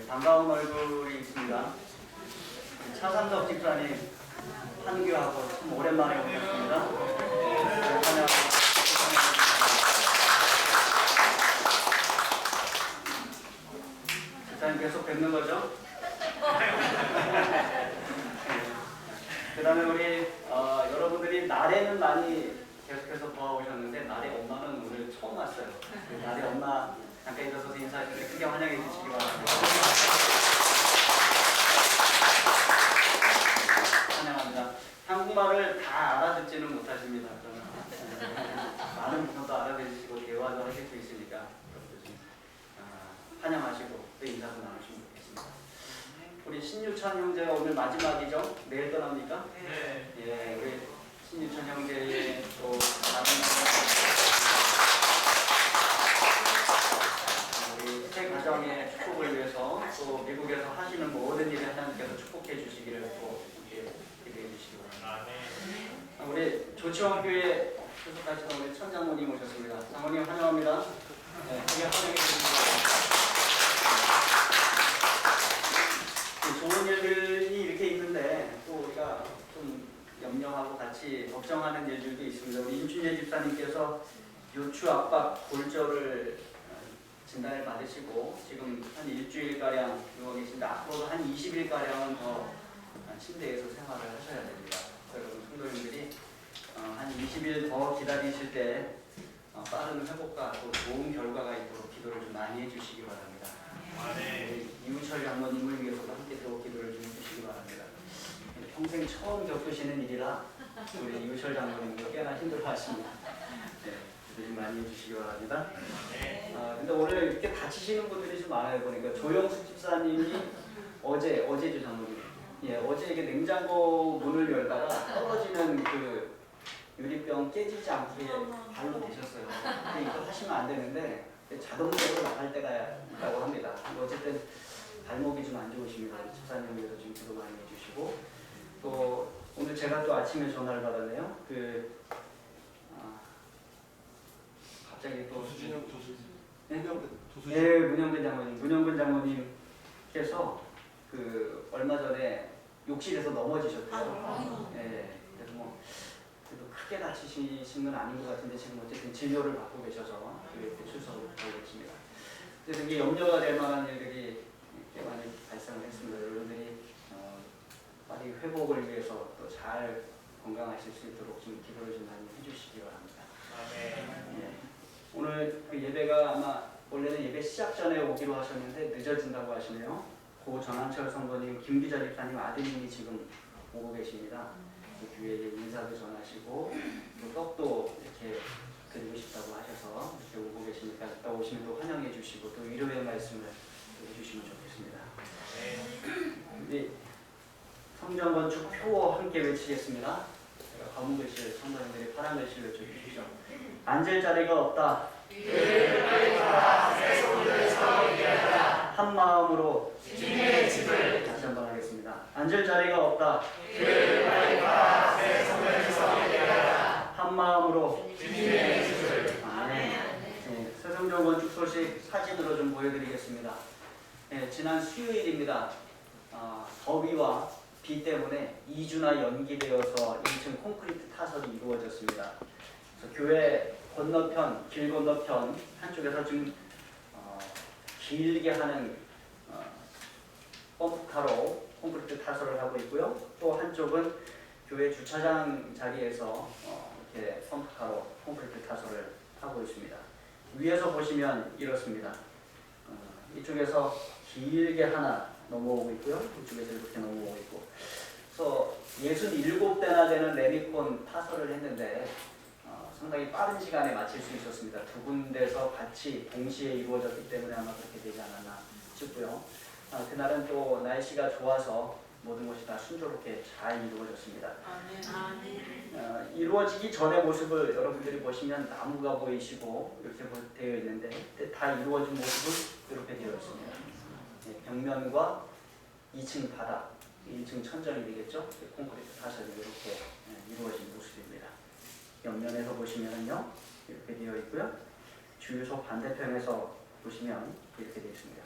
반가운 얼굴이 있습니다. 차삼덕 집사님 한규하고 참 오랜만에 오셨습니다. 환영합니다. 집사님 계속 뵙는 거죠? 그 다음에 우리 여러분들이 날에는 많이 계속해서 도와오셨는데 날의 엄마는 오늘 처음 왔어요. 날의 엄마 잠깐 일어서서 인사해 주시고 크게 환영해 주시기 바랍니다. 환영합니다. 한국말을 다 알아듣지는 못하십니다. 많은 부분도 알아들으시고 대화도 하실 수 있으니까 좀 환영하시고 또 인사도 나누시면 좋겠습니다. 우리 신유찬 형제가 오늘 마지막이죠? 내일 떠납니까? 네. 예, 우리 신유찬 형제의 또 다른 우리 새 가정의 축복을 위해서 또 미국에서 하시는 모든 일에 하나님께서 축복해 주시기를 또 기대해 주시기 바랍니다. 우리 조치원 교회 소속하시던 우리 천장모님 오셨습니다. 장모님 환영합니다. 네, 크게 환영해 주십니다. 좋은 일들이 이렇게 있는데 또 우리가 좀 염려하고 같이 걱정하는 일들도 있습니다. 우리 임춘재 집사님께서 요추 압박 골절을 진단을 받으시고 지금 한 일주일가량 누워 계신데 앞으로도 한 20일가량은 더 침대에서 생활을 하셔야 됩니다. 여러분 성도님들이 한 20일 더 기다리실 때 빠른 회복과 또 좋은 결과가 있도록 기도를 좀 많이 해주시기 바랍니다. 이우철 장모님을 위해서도 함께 또 기도를 좀 해주시기 바랍니다. 평생 처음 겪으시는 일이라 우리 이우철 장모님도 꽤나 힘들어하십니다. 네, 기도 좀 많이 해주시기 바랍니다. 근데 오늘 이렇게 다치시는 분들이 좀 많아요. 보니까 조영숙 집사님이 어제죠 장모님. 예, 어제 이게 냉장고 문을 열다가 떨어지는 그 유리병 깨지지 않게 발로 대셨어요. 근데 이거 하시면 안 되는데 자동적으로 나갈 때가 있다고 합니다. 어쨌든 발목이 좀 안 좋으십니다. 집사님 위해서 좀 기도 많이 해주시고 또 오늘 제가 또 아침에 전화를 받았네요. 갑자기 또 문영근 장모님께서 얼마 전에 욕실에서 넘어지셨대요. 그래서 뭐 그래도 크게 다치신 건 아닌 것 같은데 지금 어쨌든 진료를 받고 계셔서 이렇게 출석을 하고 계십니다. 그래서 이게 염려가 될 만한 일들이 꽤 많이 발생을 했습니다. 여러분들이 빨리 회복을 위해서 또 잘 건강하실 수 있도록 좀 기도를 좀 많이 해주시기 바랍니다. 네. 오늘 그 예배가 아마 원래는 예배 시작 전에 오기로 하셨는데 늦어진다고 하시네요. 고 전한철 성도님, 김기자 집사님 아드님이 지금 오고 계십니다. 그 교회에 인사도 전하시고 또 떡도 이렇게 드리고 싶다고 하셔서 이렇게 오고 계시니까 이따 오시면 또 환영해 주시고 또 위로의 말씀을 해주시면 좋겠습니다. 우리 성전 건축 표어 함께 외치겠습니다. 제가 검은 글씨를 성도님들이 파란 글씨를 외쳐주시죠. 앉을 자리가 없다. 한 마음으로 주님의 집을 다시 한번 하겠습니다. 앉을 자리가 없다. 한 마음으로 주님의 집을. 네, 세성전 건축 소식 사진으로 좀 보여드리겠습니다. 네, 지난 수요일입니다. 더위와 비 때문에 2주나 연기되어서 1층 콘크리트 타설이 이루어졌습니다. 그래서 교회 건너편, 길 건너편 한쪽에서 좀 길게 하는 펌프카로 콘크리트 타설을 하고 있고요. 또 한쪽은 교회 주차장 자리에서 이렇게 펌프카로 콘크리트 타설을 하고 있습니다. 위에서 보시면 이렇습니다. 이쪽에서 길게 하나 넘어오고 있고요. 이쪽에서 이렇게 넘어오고 있고. 그래서 67대나 되는 레미콘 타설을 했는데 상당히 빠른 시간에 마칠 수 있었습니다. 두 군데서 같이 동시에 이루어졌기 때문에 아마 그렇게 되지 않았나 싶고요. 그날은 또 날씨가 좋아서 모든 것이 다 순조롭게 잘 이루어졌습니다. 이루어지기 전의 모습을 여러분들이 보시면 나무가 보이시고 이렇게 되어 있는데 다 이루어진 모습은 이렇게 되어 있습니다. 벽면과 2층 바닥, 1층 천정이 되겠죠? 콘크리트 타설이 이렇게 이루어진 모습입니다. 옆면에서 보시면요 이렇게 되어 있고요. 주유소 반대편에서 보시면 이렇게 되어 있습니다.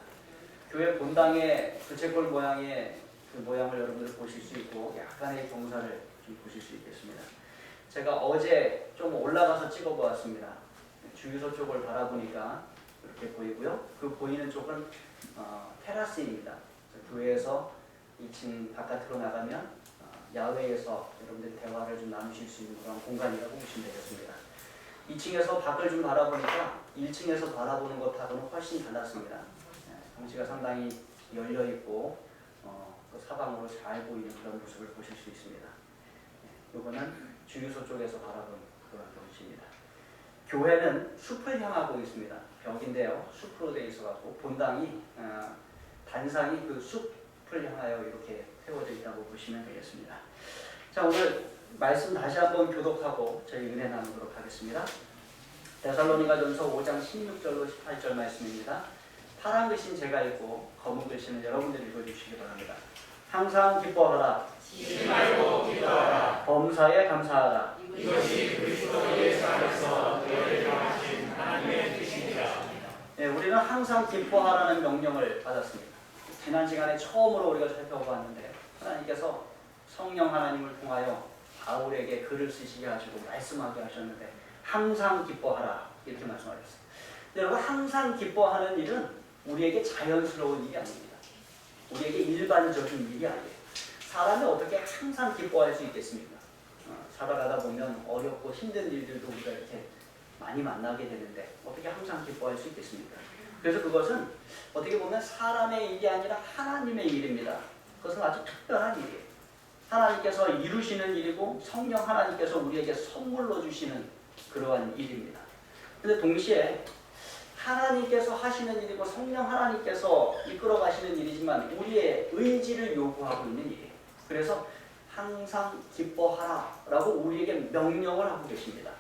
교회 본당의 부채꼴 모양의 그 모양을 여러분들 보실 수 있고 약간의 경사를 좀 보실 수 있겠습니다. 제가 어제 좀 올라가서 찍어보았습니다. 주유소 쪽을 바라보니까 이렇게 보이고요. 그 보이는 쪽은 테라스입니다. 교회에서 2층 바깥으로 나가면 야외에서 여러분들이 대화를 좀 나누실 수 있는 그런 공간이라고 보시면 되겠습니다. 2층에서 밖을 좀 바라보니까 1층에서 바라보는 것하고는 훨씬 달랐습니다. 경치가 상당히 열려있고 또 사방으로 잘 보이는 그런 모습을 보실 수 있습니다. 이거는 주유소 쪽에서 바라본 그런 경치입니다. 교회는 숲을 향하고 있습니다. 벽인데요. 숲으로 되어 있어서 본당이 단상이 그 숲을 향하여 이렇게 세워져 있다고 보시면 되겠습니다. 자, 오늘 말씀 다시 한번 교독하고 저희 은혜 나누도록 하겠습니다. 데살로니가전서 5장 16절로 18절 말씀입니다. 파란 글씨는 제가 읽고 검은 글씨는 여러분들이 읽어주시기 바랍니다. 항상 기뻐하라. 쉬지 말고 기도하라. 범사에 감사하라. 이것이 그리스도 예수 안에서 너희를 향하신 하나님의 뜻이니라. 네, 우리는 항상 기뻐하라는 명령을 받았습니다. 지난 시간에 처음으로 우리가 살펴보았는데 하나님께서 성령 하나님을 통하여 바울에게 글을 쓰시게 하시고 말씀하게 하셨는데 항상 기뻐하라 이렇게 말씀하셨어요. 여러분, 항상 기뻐하는 일은 우리에게 자연스러운 일이 아닙니다. 우리에게 일반적인 일이 아니에요. 사람이 어떻게 항상 기뻐할 수 있겠습니까? 살아가다 보면 어렵고 힘든 일들도 우리가 이렇게 많이 만나게 되는데 어떻게 항상 기뻐할 수 있겠습니까? 그래서 그것은 어떻게 보면 사람의 일이 아니라 하나님의 일입니다. 그것은 아주 특별한 일이에요. 하나님께서 이루시는 일이고 성령 하나님께서 우리에게 선물로 주시는 그러한 일입니다. 그런데 동시에 하나님께서 하시는 일이고 성령 하나님께서 이끌어 가시는 일이지만 우리의 의지를 요구하고 있는 일이에요. 그래서 항상 기뻐하라 라고 우리에게 명령을 하고 계십니다.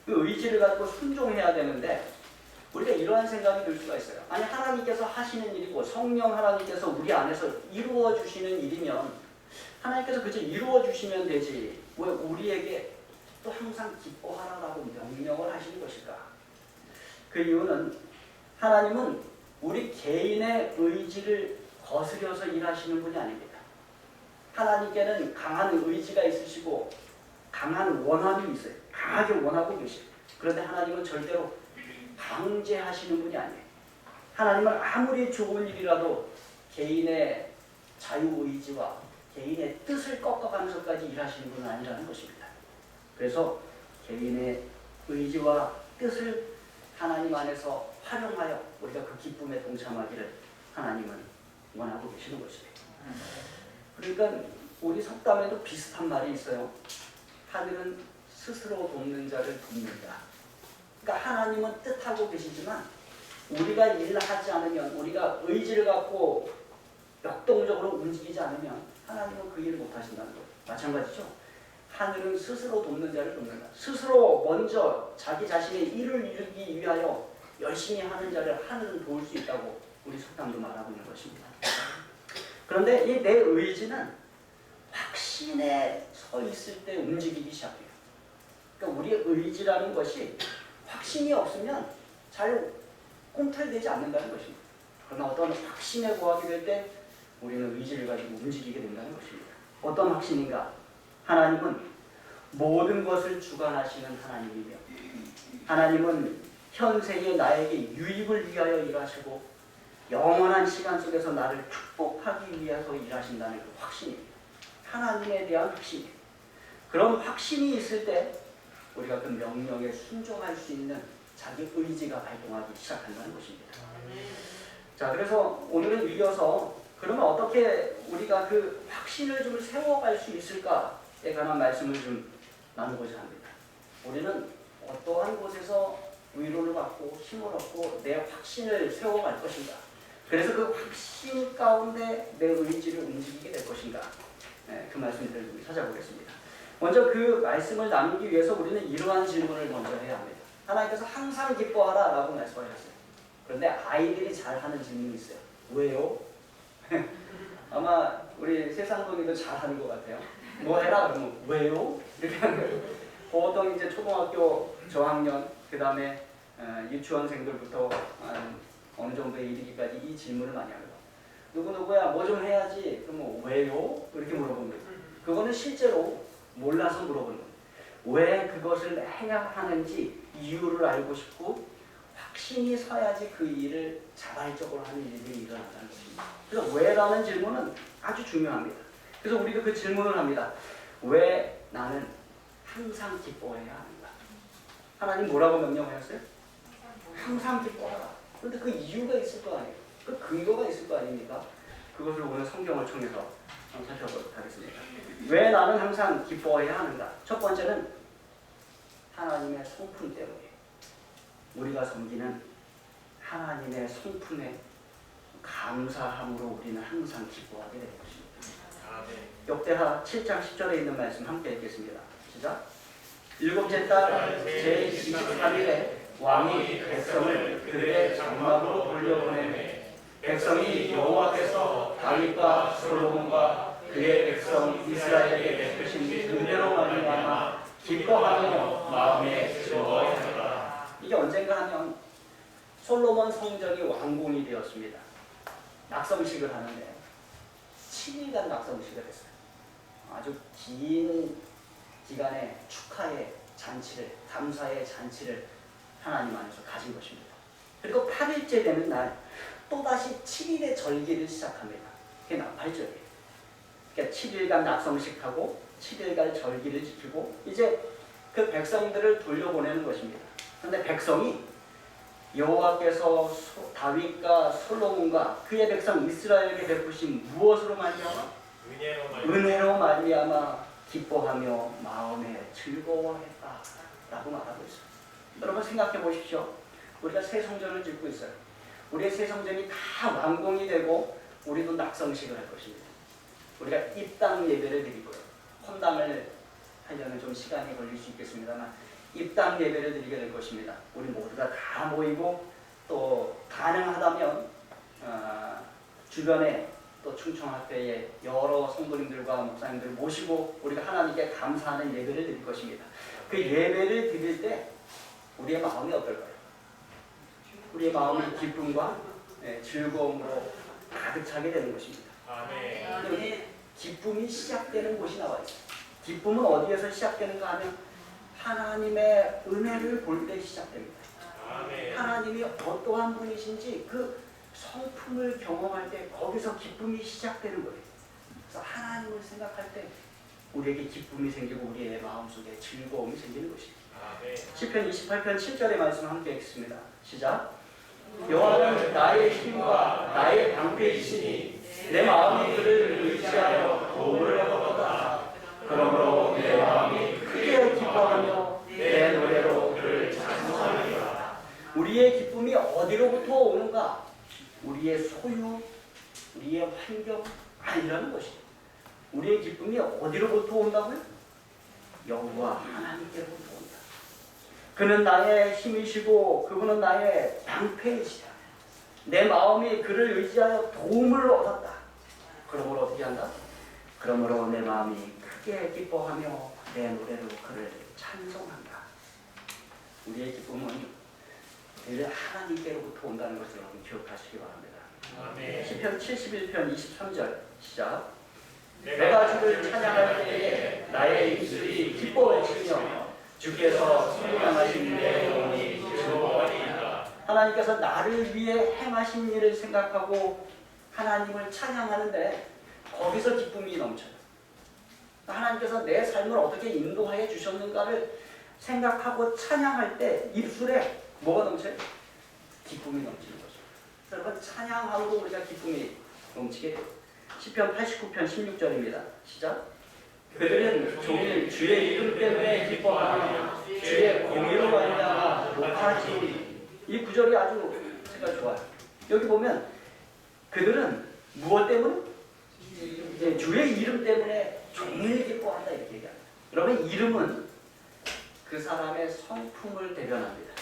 그 의지를 가지고 순종해야 되는데 우리가 이러한 생각이 들 수가 있어요. 아니, 하나님께서 하시는 일이고 성령 하나님께서 우리 안에서 이루어 주시는 일이면 하나님께서 그저 이루어 주시면 되지 왜 우리에게 또 항상 기뻐하라라고 명령을 하시는 것일까? 그 이유는 하나님은 우리 개인의 의지를 거스려서 일하시는 분이 아닙니다. 하나님께는 강한 의지가 있으시고 강한 원함이 있어요. 강하게 원하고 계시고 그런데 하나님은 절대로 강제하시는 분이 아니에요. 하나님은 아무리 좋은 일이라도 개인의 자유의지와 개인의 뜻을 꺾어가면서까지 일하시는 분은 아니라는 것입니다. 그래서 개인의 의지와 뜻을 하나님 안에서 활용하여 우리가 그 기쁨에 동참하기를 하나님은 원하고 계시는 것입니다. 그러니까 우리 속담에도 비슷한 말이 있어요. 하늘은 스스로 돕는 자를 돕는다. 그러니까 하나님은 뜻하고 계시지만 우리가 일을 하지 않으면 우리가 의지를 갖고 역동적으로 움직이지 않으면 하나님은 그 일을 못하신다는 거예요. 마찬가지죠. 하늘은 스스로 돕는 자를 돕는다. 스스로 먼저 자기 자신의 일을 이루기 위하여 열심히 하는 자를 하늘은 도울 수 있다고 우리 속담도 말하고 있는 것입니다. 그런데 이 내 의지는 확신에 서 있을 때 움직이기 시작해요. 그러니까 우리의 의지라는 것이 확신이 없으면 잘 꿈틀대지 않는다는 것입니다. 그러나 어떤 확신에 구하게 될 때 우리는 의지를 가지고 움직이게 된다는 것입니다. 어떤 확신인가? 하나님은 모든 것을 주관하시는 하나님이며 하나님은 현세에 나에게 유익을 위하여 일하시고 영원한 시간 속에서 나를 축복하기 위해서 일하신다는 그 확신입니다. 하나님에 대한 확신이에요. 그런 확신이 있을 때 우리가 그 명령에 순종할 수 있는 자기 의지가 발동하기 시작한다는 것입니다. 자, 그래서 오늘은 이어서 그러면 어떻게 우리가 그 확신을 좀 세워갈 수 있을까에 관한 말씀을 좀 나누고자 합니다. 우리는 어떠한 곳에서 위로를 받고 힘을 얻고 내 확신을 세워갈 것인가? 그래서 그 확신 가운데 내 의지를 움직이게 될 것인가? 네, 그 말씀들을 좀 찾아보겠습니다. 먼저 그 말씀을 나누기 위해서 우리는 이러한 질문을 먼저 해야 합니다. 하나님께서 항상 기뻐하라 라고 말씀하셨어요. 그런데 아이들이 잘하는 질문이 있어요. 왜요? 아마 우리 세상동이도 잘하는 것 같아요. 뭐 해라 그러면 왜요? 이렇게 하는 거예요. 보통 이제 초등학교 저학년 그 다음에 유치원생들부터 어느 정도에 이르기까지 이 질문을 많이 합니다. 누구누구야 뭐 좀 해야지. 그럼 왜요? 이렇게 물어보는 거예요. 그거는 실제로 몰라서 물어보는 거예요. 왜 그것을 해야 하는지 이유를 알고 싶고 확신이 서야지 그 일을 자발적으로 하는 일들이 일어난다는 것입니다. 그래서 왜라는 질문은 아주 중요합니다. 그래서 우리가 그 질문을 합니다. 왜 나는 항상 기뻐해야 하는가? 하나님 뭐라고 명령하셨어요? 항상 기뻐하라. 그런데 그 이유가 있을 거 아니에요. 그 근거가 있을 거 아닙니까? 그것을 오늘 성경을 통해서 살펴보도록 하겠습니다. 왜 나는 항상 기뻐해야 하는가? 첫 번째는 하나님의 성품 때문에 우리가 섬기는 하나님의 성품에 감사함으로 우리는 항상 기뻐하게 되는 것입니다. 역대하 7장 10절에 있는 말씀 함께 읽겠습니다. 시작. 일곱째 달 제23일에 왕이 백성을 그들의 장막으로 돌려보내매 백성이 여호와께서 다윗과 솔로몬과 그의 백성 이스라엘에게 베푸신 은혜로 말미암아 기뻐하며 마음에 즐거워하더라. 이게 언젠가 하면 솔로몬 성전이 완공이 되었습니다. 낙성식을 하는데 7일간 낙성식을 했어요. 아주 긴 기간의 축하의 잔치를, 감사의 잔치를 하나님 안에서 가진 것입니다. 그리고 8일째 되는 날 또다시 7일의 절기를 시작합니다. 그게 나팔절이에요. 그러니까 7일간 낙성식하고 7일간 절기를 지키고 이제 그 백성들을 돌려보내는 것입니다. 그런데 백성이 여호와께서 다윗과 솔로몬과 그의 백성 이스라엘에게 베푸신 무엇으로 말미암아? 은혜로 말미암아 기뻐하며 마음에 즐거워했다 라고 말하고 있어요. 여러분 생각해 보십시오. 우리가 새 성전을 짓고 있어요. 우리의 새 성전이 다 완공이 되고 우리도 낙성식을 할 것입니다. 우리가 입당 예배를 드리고요. 헌당을 하려면 좀 시간이 걸릴 수 있겠습니다만 입당 예배를 드리게 될 것입니다. 우리 모두가 다 모이고 또 가능하다면 주변에 또 충청학교에 여러 성도님들과 목사님들 모시고 우리가 하나님께 감사하는 예배를 드릴 것입니다. 그 예배를 드릴 때 우리의 마음이 어떨까요? 우리의 마음이 기쁨과 즐거움으로 가득 차게 되는 것입니다. 기쁨이 시작되는 곳이 나와 있어요. 기쁨은 어디에서 시작되는가 하면 하나님의 은혜를 볼 때 시작됩니다. 하나님이 어떠한 분이신지 그 성품을 경험할 때 거기서 기쁨이 시작되는 거예요. 그래서 하나님을 생각할 때 우리에게 기쁨이 생기고 우리의 마음속에 즐거움이 생기는 것입니다. 시편 28편 7절의 말씀 함께 읽습니다. 시작. 여호와는 나의 힘과 나의 방패이시니 내 마음이 그를 의지하여 도움을 얻었다. 그러므로 내 마음이 크게 기뻐하며 내 노래로 그를 찬송하리라. 우리의 기쁨이 어디로부터 오는가? 우리의 소유, 우리의 환경 아니라는 것이죠. 우리의 기쁨이 어디로부터 온다고요? 여호와 하나님께로부터 온다. 그는 나의 힘이시고 그분은 나의 방패이시다. 내 마음이 그를 의지하여 도움을 얻었다. 그러므로 어떻게 한다? 그러므로 내 마음이 크게 기뻐하며 내 노래로 그를 찬송한다. 우리의 기쁨은 늘 하나님께로부터 온다는 것을 여러분 기억하시기 바랍니다. 시편 71편 23절 시작. 내가 주를 찬양할 때에 나의 입술이 기뻐해지며 주께서 성령하신 내 영혼이 즐거워하리이다. 하나님께서 나를 위해 행하신 일을 생각하고 하나님을 찬양하는데 거기서 기쁨이 넘쳐요. 하나님께서 내 삶을 어떻게 인도하여 주셨는가를 생각하고 찬양할 때 입술에 뭐가 넘쳐요? 기쁨이 넘치는 거죠. 여러분 찬양함으로 우리가 기쁨이 넘치게 돼요. 시편 89편 16절입니다. 시작. 그들은 종일 주의 이름 때문에 기뻐하며 주의 공의로 말미암아 높아지리. 이 구절이 아주 제가 좋아요. 여기 보면 그들은 무엇 때문에? 주의 이름 때문에 종일 기뻐한다 이렇게 얘기합니다. 여러분 이름은 그 사람의 성품을 대변합니다.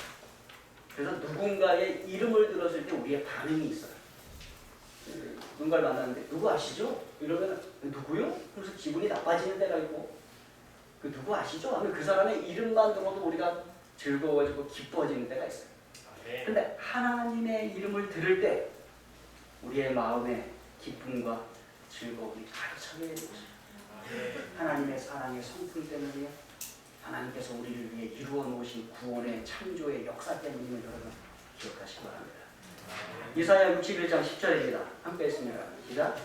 그래서 누군가의 이름을 들었을 때 우리의 반응이 있어요. 누군가를 만났는데 누구 아시죠? 이러면 누구요? 그래서 기분이 나빠지는 때가 있고 그 누구 아시죠? 하면 그 사람의 이름만 들어도 우리가 즐거워지고 기뻐지는 때가 있어요. 그런데 하나님의 이름을 들을 때 우리의 마음에 기쁨과 즐거움이 가득 차게 해주시요 하나님의 사랑의 성품 때문에 하나님께서 우리를 위해 이루어 놓으신 구원의 창조의 역사 때문임을 여러분 기억하시기 바랍니다. 이사야 61장 10절입니다. 함께 했습니다. 시작.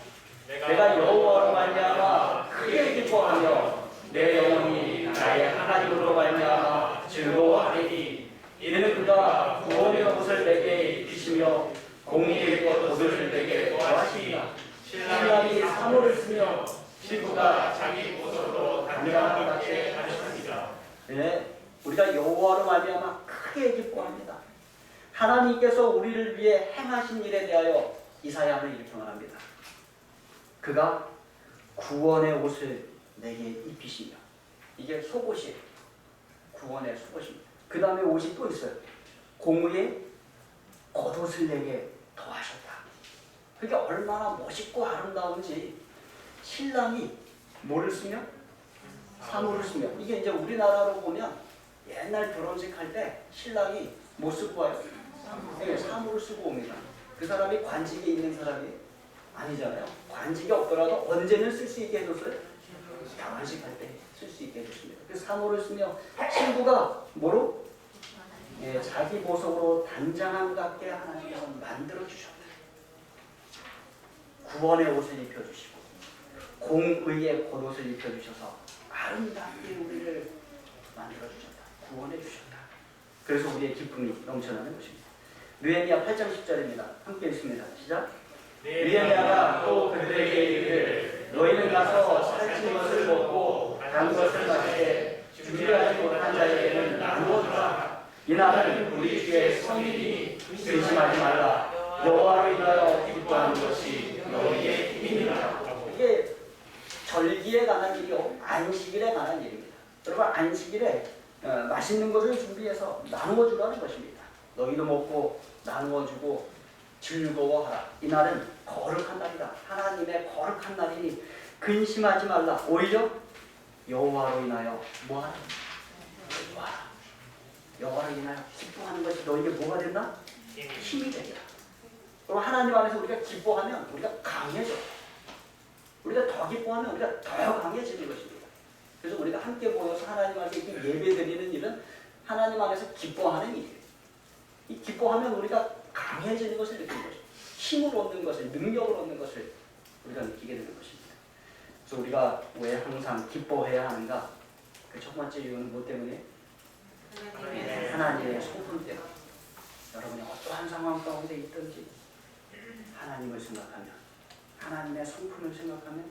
내가 여호와로 말미암아 크게 기뻐하며 내 영혼이 나의 하나님으로 말미암아 즐거워하리니 이는 그가 구원의 옷을 내게 입히시며 공의의 옷을 내게 더하시리라. 신랑이 사모를 쓰며 신부가 자기 보석으로 단장하게 하셨습니다. 네, 우리가 여호와로 말미암아 크게 기뻐합니다. 하나님께서 우리를 위해 행하신 일에 대하여 이사야는 이렇게 말합니다. 그가 구원의 옷을 내게 입히시며, 이게 속옷이에요. 구원의 속옷입니다. 그 다음에 옷이 또 있어요. 공의의 겉옷을 내게 더하셨다. 그게 얼마나 멋있고 아름다운지. 신랑이 뭐를 쓰며? 사모를 쓰며. 이게 이제 우리나라로 보면 옛날 결혼식 할 때 신랑이 뭐 쓰고 와요? 네, 사모를 쓰고 옵니다. 그 사람이 관직에 있는 사람이 아니잖아요. 관직이 없더라도 언제는 쓸 수 있게 해줬어요? 결혼식 할 때 쓸 수 있게 해줬습니다. 그래서 사모를 쓰며 신부가 뭐로? 예, 자기 보석으로 단장함 같게 하나님께서 만들어 주셨다. 구원의 옷을 입혀주시고 공의의 겉옷을 입혀주셔서 아름답게 우리를 만들어 주셨다. 구원해 주셨다. 그래서 우리의 기쁨이 넘쳐나는 것입니다. 느헤미야 8장 10절입니다. 함께 읽습니다. 시작. 느헤미야가 또 그들에게 이르기를 너희는 가서 살찐 것을 먹고 단 것을 마시되 준비하지 못한 자에게는 나누어 주라. 이날은 우리 주의 성일이니 근심하지 말라. 여호와로 인하여 기뻐하는 것이 너희의 힘이니라. 이게 절기에 관한 일이요, 안식일에 관한 일입니다. 여러분, 안식일에 맛있는 것을 준비해서 나누어 주라는 것입니다. 너희도 먹고 나누어 주고 즐거워하라. 이날은 거룩한 날이다. 하나님의 거룩한 날이니 근심하지 말라. 오히려 여호와로 인하여 뭐하라? 기뻐하라. 여호와로 인하여 기뻐하는 것이 너에게 뭐가 된다? 힘이 되리라. 그럼 하나님 안에서 우리가 기뻐하면 우리가 강해져. 우리가 더 기뻐하면 우리가 더 강해지는 것입니다. 그래서 우리가 함께 모여서 하나님 안에서 이렇게 예배 드리는 일은 하나님 안에서 기뻐하는 일이에요. 이 기뻐하면 우리가 강해지는 것을 느끼는 것입니다. 힘을 얻는 것을, 능력을 얻는 것을 우리가 느끼게 되는 것입니다. 그래서 우리가 왜 항상 기뻐해야 하는가? 그 첫 번째 이유는 뭐 때문에? 하나님의 성품 때문에. 여러분이 어떠한 상황 가운데 있든지 하나님을 생각하면, 하나님의 성품을 생각하면,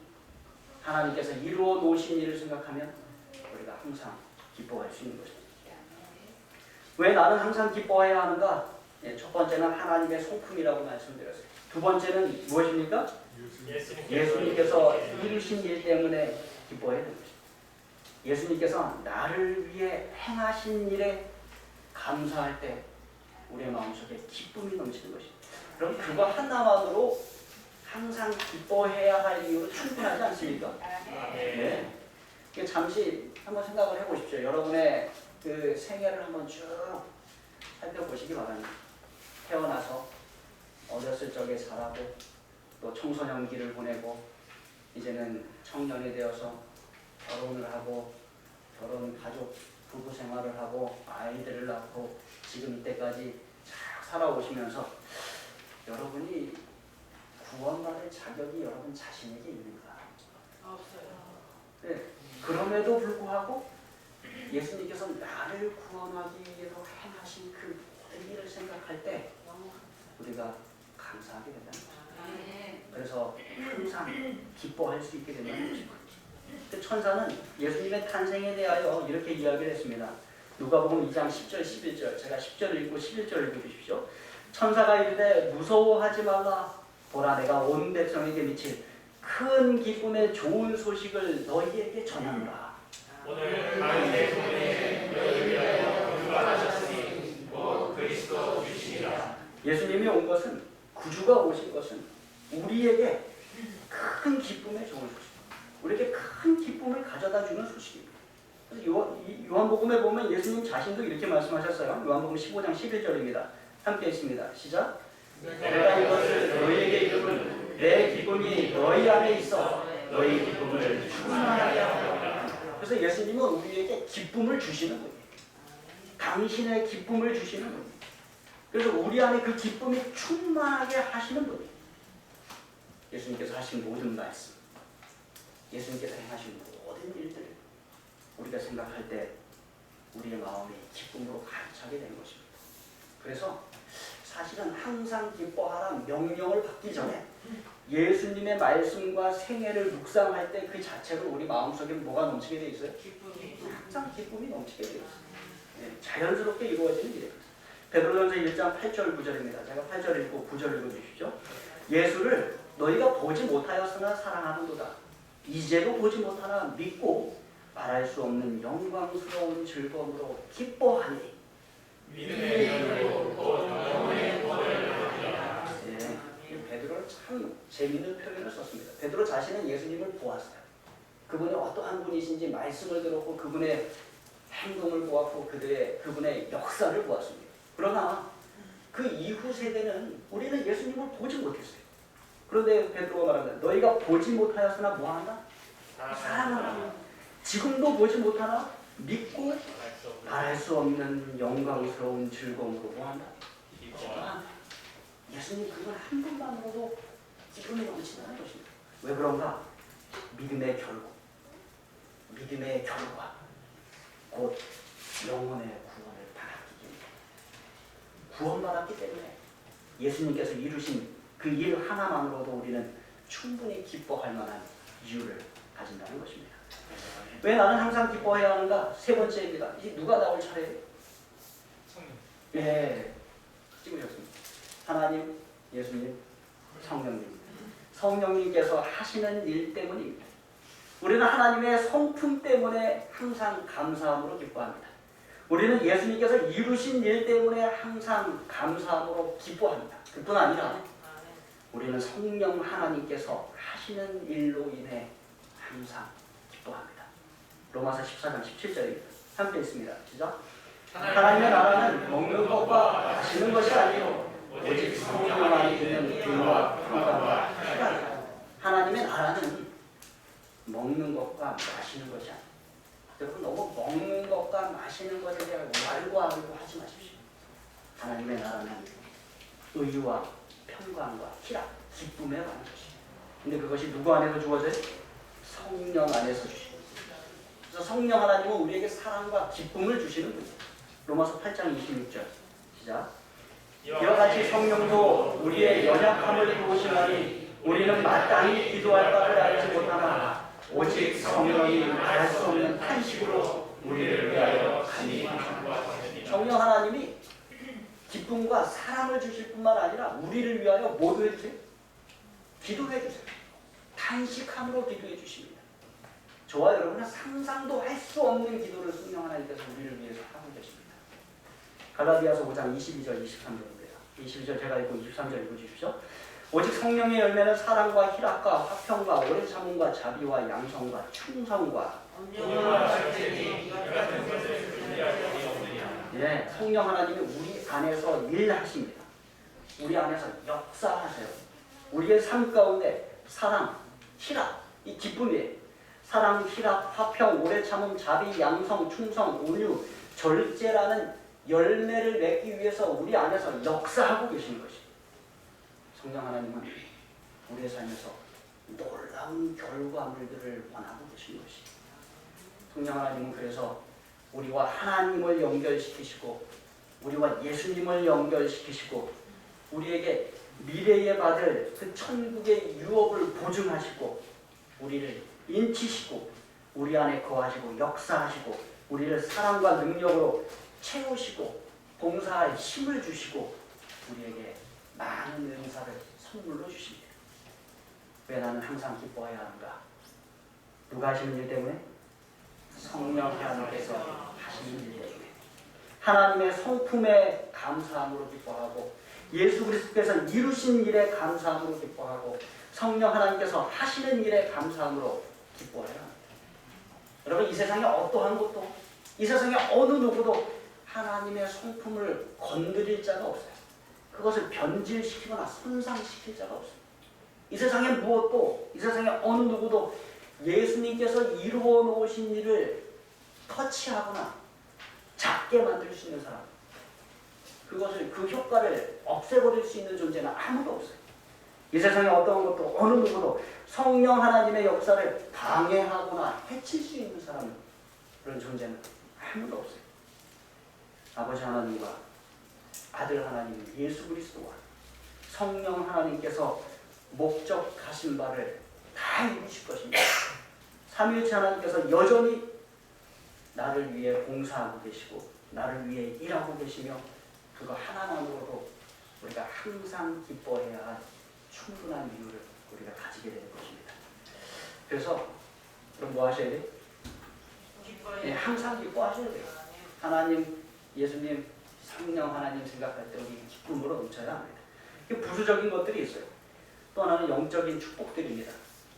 하나님께서 이루어 놓으신 일을 생각하면 우리가 항상 기뻐할 수 있는 것입니다. 왜 나는 항상 기뻐해야 하는가? 첫 번째는 하나님의 성품이라고 말씀드렸어요. 두 번째는 무엇입니까? 예수님께서 이루신 일 때문에 기뻐해야 됩니다. 예수님께서 나를 위해 행하신 일에 감사할 때 우리의 마음속에 기쁨이 넘치는 것입니다. 그럼 그거 하나만으로 항상 기뻐해야 할 이유로 충분하지 않습니까? 네. 잠시 한번 생각을 해보십시오. 여러분의 그 생애를 한번 쭉 살펴보시기 바랍니다. 태어나서 어렸을 적에 자라고 또 청소년기를 보내고 이제는 청년이 되어서 결혼을 하고 결혼 가족 부부 생활을 하고 아이들을 낳고 지금 이때까지 쫙 살아오시면서 여러분이 구원받을 자격이 여러분 자신에게 있는가? 없어요. 네. 그럼에도 불구하고 예수님께서 나를 구원하기 위해서 행하신 그 모든 일을 생각할 때 우리가 감사하게 된다는 것입니다. 그래서 항상 기뻐할 수 있게 된다는 것입니다. 천사는 예수님의 탄생에 대하여 이렇게 이야기를 했습니다. 누가복음 2장 10절 11절, 제가 10절을 읽고 11절을 읽으십시오. 천사가 이르되 무서워하지 말라. 보라, 내가 온 백성에게 미칠 큰 기쁨의 좋은 소식을 너희에게 전하노라. 오늘 하나님의 손에 너희를 위하여 구원하셨으니 곧 그리스도 주시니라. 예수님이 온 것은, 구주가 오신 것은 우리에게 큰 기쁨의 좋은 소식, 우리에게 큰 기쁨을 가져다 주는 소식입니다. 그래서 요한복음에 보면 예수님 자신도 이렇게 말씀하셨어요. 요한복음 15장 11절입니다. 함께 읽습니다. 시작. 내가 이것을 너희에게 이름은 내 기쁨이 너희 안에 있어 너희 기쁨을 충만하게 하리라. 그래서 예수님은 우리에게 기쁨을 주시는 분이에요. 당신의 기쁨을 주시는 분이에요. 그래서 우리 안에 그 기쁨이 충만하게 하시는 분이에요. 예수님께서 하신 모든 말씀, 예수님께서 행하신 모든 일들을 우리가 생각할 때 우리의 마음이 기쁨으로 가득 차게 되는 것입니다. 그래서 사실은 항상 기뻐하라 명령을 받기 전에 예수님의 말씀과 생애를 묵상할 때 그 자체로 우리 마음속에 뭐가 넘치게 돼 있어요? 기쁨이. 항상 기쁨이 넘치게 돼 있어요. 자연스럽게 이루어지는 일입니다. 베드로전서 1장 8절 9절입니다. 제가 8절 읽고 9절 읽어주시죠. 예수를 너희가 보지 못하였으나 사랑하는도다. 이제도 보지 못하나 믿고 말할 수 없는 영광스러운 즐거움으로 기뻐하니. 믿음의 이름으로 곧 영혼의 구원을 얻으리라. 베드로는 참 재미있는 표현을 썼습니다. 베드로 자신은 예수님을 보았어요. 그분이 어떠한 분이신지 말씀을 들었고 그분의 행동을 보았고 그분의 역사를 보았습니다. 그러나 그 이후 세대는 우리는 예수님을 보지 못했어요. 그런데 베드로가 말합니다. 너희가 보지 못하였으나 뭐한다? 사랑한다. 지금도 보지 못하나 믿고 말할 수 없는 영광스러운 즐거움으로 뭐한다? 기뻐한다. 예수님 그분 한 분만으로도 기쁨이 넘치는 것입니다. 왜 그런가? 믿음의 결국, 믿음의 결과, 곧 영혼의 구원을 받았기 때문에, 구원받았기 때문에 예수님께서 이루신 그 일 하나만으로도 우리는 충분히 기뻐할 만한 이유를 가진다는 것입니다. 왜 나는 항상 기뻐해야 하는가? 세 번째입니다. 이제 누가 나올 차례예요? 예, 찍으셨습니다. 하나님, 예수님, 성령님. 성령님께서 하시는 일 때문입니다. 우리는 하나님의 성품 때문에 항상 감사함으로 기뻐합니다. 우리는 예수님께서 이루신 일 때문에 항상 감사함으로 기뻐합니다. 그뿐 아니라 우리는 성령 하나님께서 하시는 일로 인해 항상 기뻐합니다. 로마서 14장 17절입니다. 함께 있습니다. 시작. 하나님의 나라는 먹는 것과 마시는 것이 아니요 오직 성령 안에 있는 기쁨과 평강과 희락이다. 하나님의 나라는 먹는 것과 마시는 것이 아니에요. 여러분 너무 먹는 것과 마시는 것에 대한 왈가왈부 하지 마십시오. 하나님의 나라는 의와 평강과 희락, 기쁨에 관한 것입니다. 근데 그것이 누구 안에서 주어져요? 성령 안에서 주십니다. 그래서 성령 하나님은 우리에게 사랑과 기쁨을 주시는 분이에요. 로마서 8장 26절 시작. 이와 같이 성령도 우리의 연약함을 도우시나니 우리는 마땅히 기도할 바를 알지 못하나 오직 성령이 말할 수 없는 탄식으로 우리를 위하여 간이 성령 하나님이 기쁨과 사랑을 주실 뿐만 아니라 우리를 위하여 뭐도 해주세요? 기도해 주세요. 탄식함으로 기도해 주십니다. 저와 여러분은 상상도 할 수 없는 기도를 성령 하나님께서 우리를 위해서 하고 계십니다. 갈라디아서 5장 22절 23절입니다. 22절 제가 읽고 23절 읽어주십시오. 오직 성령의 열매는 사랑과 희락과 화평과 오래 참음과 자비와 양성과 충성과 성령 하나님이 우리 안에서 일하십니다. 우리 안에서 역사하세요. 우리의 삶 가운데 사랑, 희락, 이 기쁨이에요. 사랑, 희락, 화평, 오래 참음, 자비, 양성, 충성, 온유, 절제라는 열매를 맺기 위해서 우리 안에서 역사하고 계시는 것입니다. 성령 하나님은 우리의 삶에서 놀라운 결과물들을 원하고 계신 것입니다. 성령 하나님은 그래서 우리와 하나님을 연결시키시고 우리와 예수님을 연결시키시고 우리에게 미래에 받을 그 천국의 유업을 보증하시고 우리를 인치시고 우리 안에 거하시고 역사하시고 우리를 사랑과 능력으로 채우시고 봉사할 힘을 주시고 우리에게 많은 은사를 선물로 주십니다. 왜 나는 항상 기뻐해야 하는가? 누가 하시는 일 때문에? 성령 하나님께서 하시는 일 때문에. 하나님의 성품에 감사함으로 기뻐하고 예수 그리스도께서 이루신 일에 감사함으로 기뻐하고 성령 하나님께서 하시는 일에 감사함으로 기뻐해야 합니다. 여러분 이 세상에 어떠한 것도 이 세상에 어느 누구도 하나님의 성품을 건드릴 자가 없어요. 그것을 변질시키거나 손상시킬 자가 없어요. 이 세상에 무엇도, 이 세상에 어느 누구도 예수님께서 이루어 놓으신 일을 터치하거나 작게 만들 수 있는 사람, 그것을, 그 효과를 없애버릴 수 있는 존재는 아무도 없어요. 이 세상에 어떤 것도 어느 누구도 성령 하나님의 역사를 방해하거나 해칠 수 있는 사람은, 그런 존재는 아무도 없어요. 아버지 하나님과 아들 하나님 예수 그리스도와 성령 하나님께서 목적하신 바를 다 이루실 것입니다. 삼위일체 하나님께서 여전히 나를 위해 봉사하고 계시고 나를 위해 일하고 계시며, 그거 하나만으로도 우리가 항상 기뻐해야 할 충분한 이유를 우리가 가지게 되는 것입니다. 그래서 그럼 뭐 하셔야 돼요? 네, 항상 기뻐하셔야 돼요. 하나님, 예수님, 성령 하나님 생각할 때 우리 기쁨으로 넘쳐야 합니다. 부수적인 것들이 있어요. 또 하나는 영적인 축복들입니다.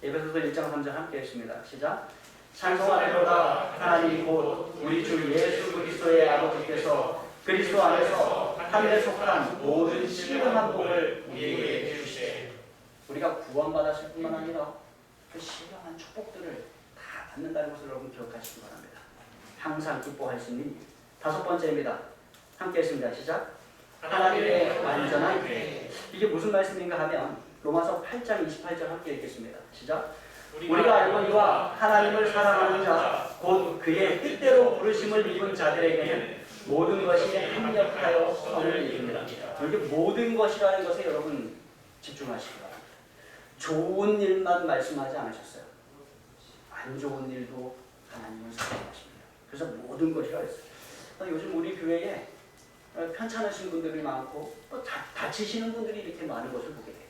에베소서 1장 3절 함께 했습니다. 시작. 찬송하리로다 하나님 곧 우리 주 예수 그리스도의 아버지께서 그리스도 안에서 하늘에 속한 모든 신령한 복을 우리에게 주시되, 우리가 구원받았을 뿐만 아니라 그 신령한 축복들을 다 받는다는 것을 여러분 기억하시기 바랍니다. 항상 기뻐할 수 있는 이유. 다섯 번째입니다. 함께 했습니다. 시작. 하나님의 완전한 계. 이게 무슨 말씀인가 하면 로마서 8장 28절 함께 읽겠습니다. 시작. 우리가 알거니와 하나님을 사랑하는 자 곧 그의 뜻대로 부르심을 입은 자들에게는 모든 것이 합력하여 선을 이룹니다. 여기 모든 것이라는 것에 여러분 집중하시기 바랍니다. 좋은 일만 말씀하지 않으셨어요. 안 좋은 일도 하나님을 사랑하십니다. 그래서 모든 것이라고 했어요. 요즘 우리 교회에 편찮으신 분들이 많고 또 다치시는 분들이 이렇게 많은 것을 보게 돼요.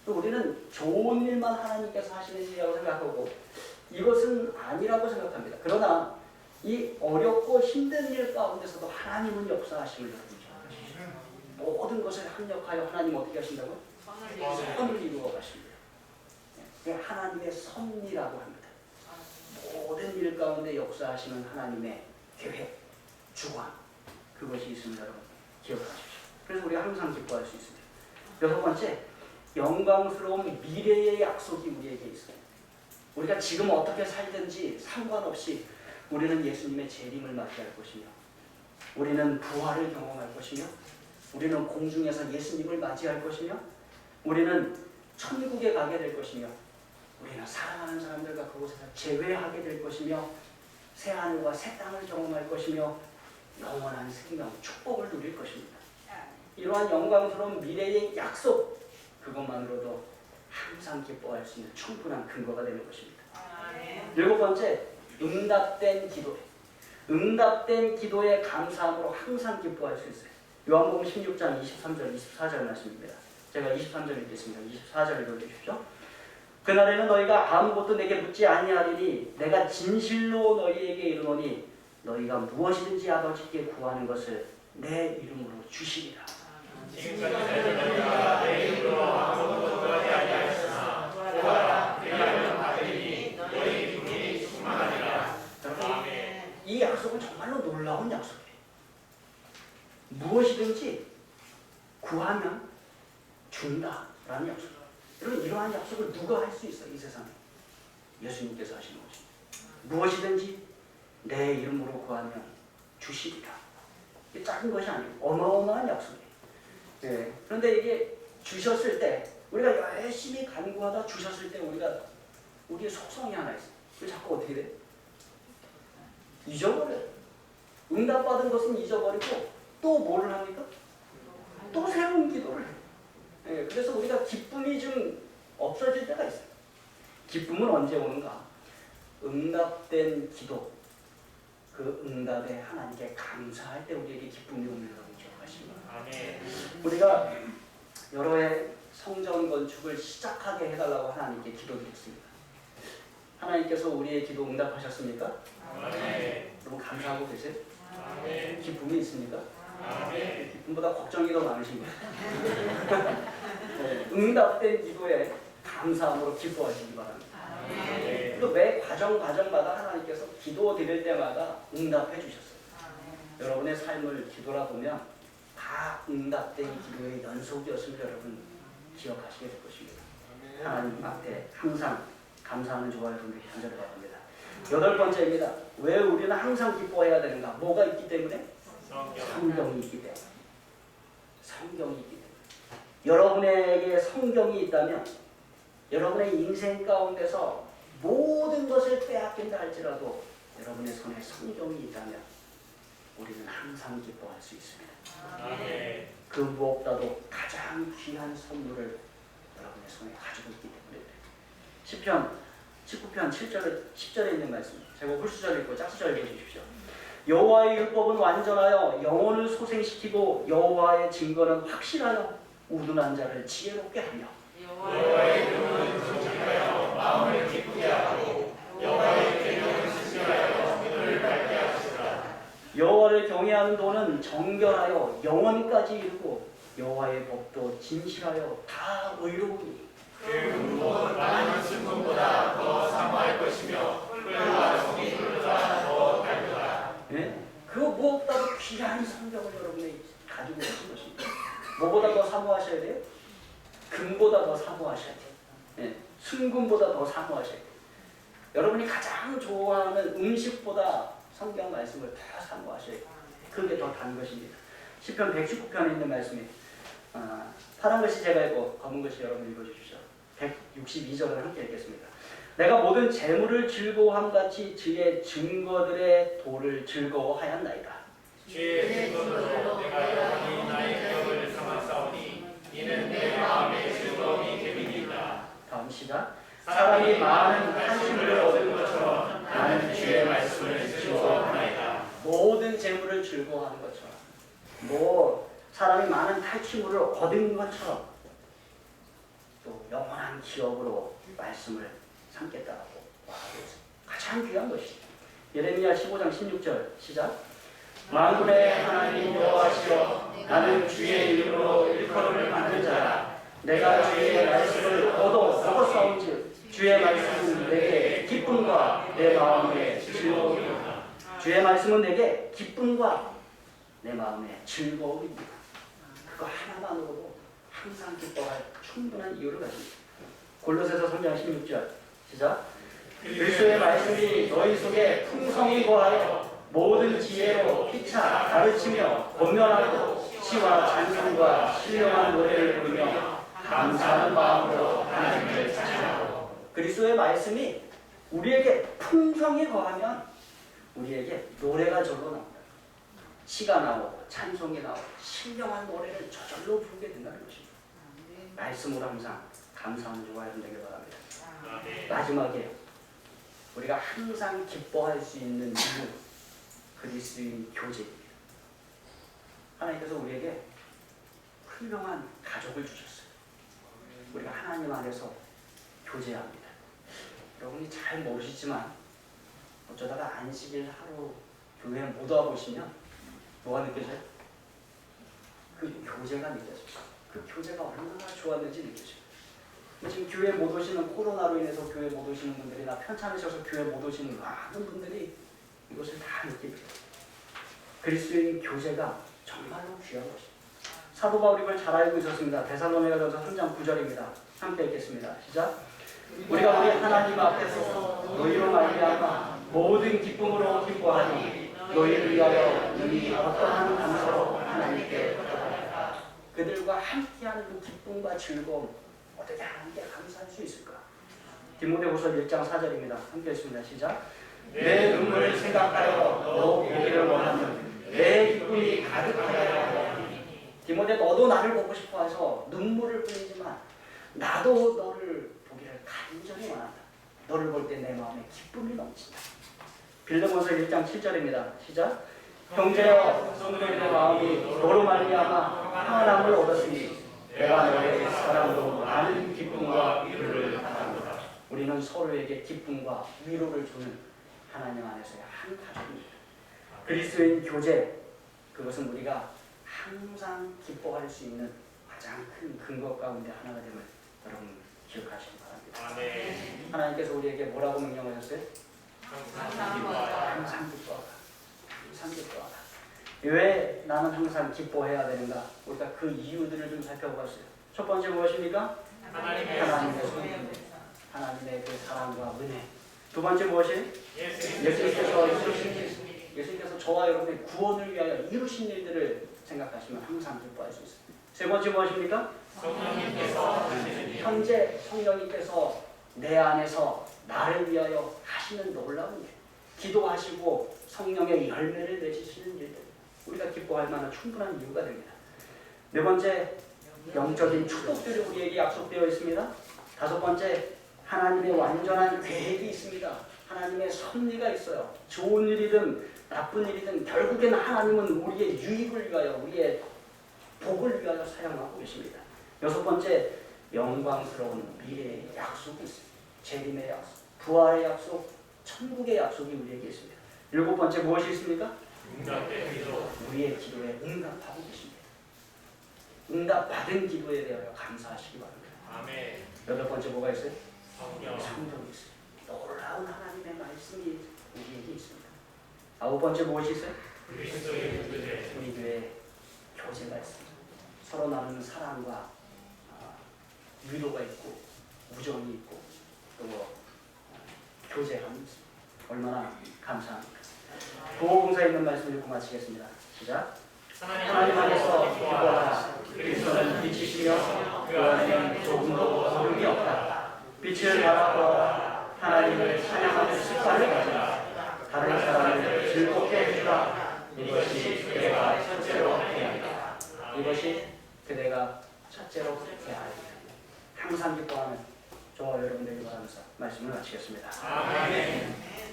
또 우리는 좋은 일만 하나님께서 하시는 일이라고 생각하고 이것은 아니라고 생각합니다. 그러나 이 어렵고 힘든 일 가운데서도 하나님은 역사하심을 기억하십니다. 모든 것을 합력하여 하나님 어떻게 하신다고요? 선을 이루어 가십니다. 하나님의 섭리라고 합니다. 모든 일 가운데 역사하시는 하나님의 계획, 주관, 그것이 있습니다. 여러분 기억하십시오. 그래서 우리가 항상 기뻐할 수 있습니다. 여섯 번째, 영광스러운 미래의 약속이 우리에게 있어요. 우리가 지금 어떻게 살든지 상관없이 우리는 예수님의 재림을 맞이할 것이며, 우리는 부활을 경험할 것이며, 우리는 공중에서 예수님을 맞이할 것이며, 우리는 천국에 가게 될 것이며, 우리는 사랑하는 사람들과 그곳에서 재회하게 될 것이며, 새 하늘과 새 땅을 경험할 것이며, 영원한 생명, 축복을 누릴 것입니다. 이러한 영광스러운 미래의 약속, 그것만으로도 항상 기뻐할 수 있는 충분한 근거가 되는 것입니다. 일곱 번째, 응답된 기도. 응답된 기도에 감사함으로 항상 기뻐할 수 있어요. 요한복음 16장 23절, 24절 말씀입니다. 제가 23절 읽겠습니다. 24절 읽어주십시오. 그날에는 너희가 아무것도 내게 묻지 아니하리니 내가 진실로 너희에게 이르노니 너희가 무엇이든지 아버지께 구하는 것을 내 이름으로 주시리라. 지금까지 너희가 내 이름으로 아무것도 구하지 아니하였으나 구하라 그리하면 받으리니 너희 기쁨이 충만하리라. 아멘. 이 약속은 정말로 놀라운 약속이에요. 무엇이든지 구하면 준다라는 약속이에요. 여러분 이러한 약속을 누가 할 수 있어요? 이 세상에 예수님께서 하시는 것입니다. 무엇이든지 내 이름으로 구하면 주시리라. 이게 작은 것이 아니에요. 어마어마한 약속이에요. 네. 그런데 이게 주셨을 때 우리가 열심히 간구하다 주셨을 때 우리의 속성이 하나 있어요. 그 자꾸 어떻게 돼? 잊어버려요. 응답받은 것은 잊어버리고 또 뭐를 합니까? 또 새로운 기도를 해요. 네. 그래서 우리가 기쁨이 좀 없어질 때가 있어요. 기쁨은 언제 오는가? 응답된 기도, 그 응답에 하나님께 감사할 때 우리에게 기쁨이 옵니다라고 기억하시기 바랍니다. 우리가 여러 해 성전 건축을 시작하게 해달라고 하나님께 기도드렸습니다. 하나님께서 우리의 기도 응답하셨습니까? 여러분 감사하고 계세요? 기쁨이 있습니까? 기쁨보다 걱정이 더 많으신 거예요. 네, 응답된 기도에 감사함으로 기뻐하시기 바랍니다. 또 매 과정마다 하나님께서 기도 드릴 때마다 응답해 주셨어요. 여러분의 삶을 뒤돌아보면 다 응답된 기도의 연속이었음을 여러분 기억하시게 될 것입니다. 하나님 앞에 항상 감사하는 저와 여러분들이 현재를 바랍니다. 8번째입니다. 왜 우리는 항상 기뻐해야 되는가? 뭐가 있기 때문에? 성경이 있기 때문에. 성경이 있기 때문에. 여러분에게 성경이 있다면 여러분의 인생 가운데서 모든 것을 빼앗긴다 할지라도 여러분의 손에 성경이 있다면 우리는 항상 기뻐할 수 있습니다. 아멘. 그 무엇보다도 가장 귀한 선물을 여러분의 손에 가지고 있기 때문에 시편 19편 7절 10절에 있는 말씀 제가 홀수절 읽고 짝수절 읽어주십시오. 여호와의 율법은 완전하여 영혼을 소생시키고 여호와의 증거는 확실하여 우둔한 자를 지혜롭게 하며 여호와의 이름은 존귀하여 마음을 기쁘게 하고 여호와의 계명을 지키하여 눈을 밝게 하시라. 여호와를 경외하는 도는 정결하여 영원까지 이르고 여호와의 법도 진실하여 다 의로우니 그 근본 많은 순금보다 더 사모할 것이며 꿀과 정의보다 더 달도다. 예? 그 무엇보다도 귀한 성경을 여러분이 가지고 계신 것입니다. 뭐보다 더 사모하셔야 돼요? 금보다 더 사모하셔야 돼요. 예? 순금보다 더 사모하셔야 돼요. 여러분이 가장 좋아하는 음식보다 성경 말씀을 더 사모하셔야 돼요. 그게 더 단 것입니다. 시편 119편에 있는 말씀이 파란 것이 제가 읽고 검은 것이 여러분 읽어주십시오. 162절을 함께 읽겠습니다. 내가 모든 재물을 즐거워함 같이 주의 증거들의 도를 즐거워하였나이다. 주의 증거로 내가 영원히 나의 기억을 삼았사오니 이는 내 마음의 즐거움이 됨이니이다. 다음 시작. 사람이 많은 한심을 얻은 것처럼 나는 주의 말씀을 즐거워하나이다. 모든 재물을 즐거워하는 것처럼 사람이 많은 탈취물을 얻은 것처럼 또 영원한 기억으로 말씀을 삼겠다고 가장 귀한 것이죠. 예레미야 15장 16절 시작. 만군의 하나님 여호와시여 나는 주의 이름으로 일컬음을 받는 자라. 내가 주의 말씀을 얻어싸운즉 주의 말씀은 내게 기쁨과 내 마음의 즐거움이다. 주의 말씀은 내게 기쁨과 내 마음의 즐거움입니다. 그거 하나만으로도 항상 기뻐할 충분한 이유를 가집니다. 골로새서 3장 16절 시작. 그리스도의 말씀이 너희 속에 풍성히 거하여 모든 지혜로 피차 가르치며 권면하고 시와 찬송과 신령한 노래를 부르며 감사하는 마음으로 하나님을 찬양하고. 그리스도의 말씀이 우리에게 풍성히 거하면 우리에게 노래가 절로 나옵니다. 시가 나오고 찬송이 나오고 신령한 노래를 저절로 부르게 된다는 것입니다. 말씀으로 항상 감사하는 주가 되길 바랍니다. 마지막에 우리가 항상 기뻐할 수 있는 이유 그리스도인 교제입니다. 하나님께서 우리에게 훌륭한 가족을 주셨어요. 우리가 하나님 안에서 교제합니다. 여러분이 잘 모르시지만 어쩌다가 안식일 하루 교회 못 와보시면 뭐가 느껴져요? 그 교제가 느껴져요. 그 교제가 얼마나 좋았는지 느껴져요. 지금 교회 못 오시는 코로나로 인해서 교회 못 오시는 분들이나 편찮으셔서 교회 못 오시는 많은 분들이 이것을 다 느낍니다. 그리스도인 교제가 정말로 귀한 것입니다. 사도 바울이 이걸 잘 알고 있었습니다. 데살로니가전서 3장 9절입니다. 함께 읽겠습니다. 시작. 우리가 우리 하나님 앞에서 너희로 말미암아 모든 기쁨으로 기뻐하니 너희를 위하여 능히 어떠한 감사로 하나님께 기뻐하리라. 그들과 함께하는 그 기쁨과 즐거움 어떻게 함께 감사할 수 있을까? 디모데후서 1장 4절입니다. 함께 읽습니다. 시작. 내 눈물을 생각하여 너 보기를 원하는 내 기쁨이 가득하게 하리니. 디모데 너도 나를 보고 싶어 해서 눈물을 흘리지만 나도 너를 보기를 간절히 원한다. 너를 볼 때 내 마음에 기쁨이 넘친다. 빌레몬서 1장 7절입니다. 시작. 형제여 성도의 마음이 너로 말미암아 평안함을 얻었으니 내가 너에게 사랑으로 많은 기쁨과 위로를 받았노라. 우리는 서로에게 기쁨과 위로를 주는 하나님 안에서의 한 가족입니다. 그리스도인 교제 그것은 우리가 항상 기뻐할 수 있는 가장 큰 근거 가운데 하나가 됨을 여러분 기억하시기 바랍니다. 아멘. 하나님께서 우리에게 뭐라고 명령하셨어요? 항상 기뻐하라. 항상 기뻐하라. 항상 기뻐하라. 왜 나는 항상 기뻐해야 되는가? 우리가 그 이유들을 좀 살펴봤어요. 첫 번째 무엇입니까? 하나님의 하나님의 손 은혜. 두 번째 무엇이에요? 예수님께서 저와 여러분의 구원을 위하여 이루신 일들을 생각하시면 항상 기뻐할 수 있습니다. 세 번째 무엇입니까? 성령님께서 현재 성령님께서 내 안에서 나를 위하여 하시는 놀라운 일, 기도하시고 성령의 열매를 맺으시는 일들, 우리가 기뻐할 만한 충분한 이유가 됩니다. 네 번째, 영적인 축복들이 우리에게 약속되어 있습니다. 다섯 번째, 하나님의 완전한 계획이 있습니다. 하나님의 섭리가 있어요. 좋은 일이든 나쁜 일이든 결국에는 하나님은 우리의 유익을 위하여, 우리의 복을 위하여 사용하고 계십니다. 여섯 번째, 영광스러운 미래의 약속이 있습니다. 재림의 약속, 부활의 약속, 천국의 약속이 우리에게 있습니다. 일곱 번째 무엇이 있습니까? 우리의 기도에 응답하고 계십니다. 응답받은 기도에 대하여 감사하시기 바랍니다. 아멘. 여덟 번째 뭐가 있어요? 성령. 성령이 있습니다. 놀라운 하나님의 말씀이 우리에게 있습니다. 아홉 번째 무엇이 있어요? 그리스도의 교제. 우리 교회 교제가 있습니다. 서로 나누는 사랑과 위로가 있고 우정이 있고 또 교제함이 있습니다. 얼마나 감사합니까? 보호봉사에 있는 말씀 읽고 마치겠습니다. 시작. 하나님 안에서 기뻐하라. 그리스도는 빛이시며 그 안에는 조금도 어둠이 없다. 빛을 바라보아 하나님을 찬양하는 습관을 가져라. 다른 사람을 즐겁게 해주라. 이것이 그대가 첫째로 해야 한다. 이것이 그대가 첫째로 해야 한다. 항상 기뻐하는 저와 여러분들이 바라면서 말씀을 마치겠습니다. 아멘.